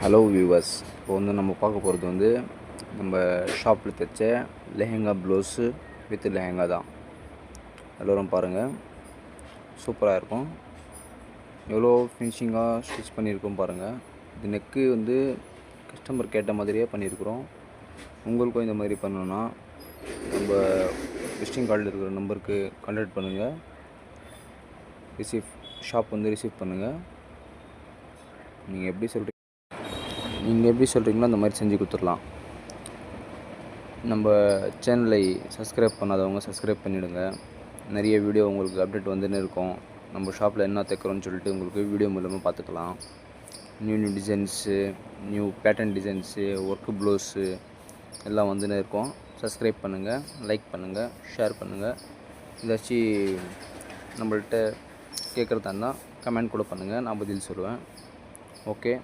Hello viewers, இப்போ நம்ம பார்க்க போகிறது நம்ம ஷாப்பில் தைச்ச லெஹெங்கா ப்ளவுஸு வித் லெஹெங்கா தான். எல்லோரும் பாருங்கள், சூப்பராக இருக்கும். எவ்வளோ ஃபினிஷிங்காக ஸ்டிச் பண்ணியிருக்கோம் பாருங்கள். இது நெக்கு கஸ்டமர் கேட்ட மாதிரியே பண்ணியிருக்கிறோம். உங்களுக்கும் இந்த மாதிரி பண்ணணுன்னா நம்ம விசிட்டிங் கார்டில் இருக்கிற நம்பருக்கு கான்டாக்ட் பண்ணுங்கள். ஷாப் ரிசீவ் பண்ணுங்கள். நீங்கள் எப்படி சொல்கிறீங்களோ அந்த மாதிரி செஞ்சு கொடுத்துடலாம். நம்ம சேனலை சப்ஸ்கிரைப் பண்ணாதவங்க சப்ஸ்கிரைப் பண்ணிவிடுங்க. நிறைய வீடியோ உங்களுக்கு அப்டேட் வந்துன்னு இருக்கும். நம்ம ஷாப்பில் என்ன தைக்கிறோன்னு சொல்லிட்டு உங்களுக்கு வீடியோ மூலமாக பார்த்துக்கலாம். New designs, new pattern designs, work blouse எல்லாம் வந்துன்னு இருக்கும். சப்ஸ்கிரைப் பண்ணுங்கள், லைக் பண்ணுங்கள், ஷேர் பண்ணுங்கள். ஏதாச்சும் நம்மள்கிட்ட கேட்குறதா இருந்தால் கமெண்ட் கூட பண்ணுங்கள், நான் பதில் சொல்லுவேன். ஓகே.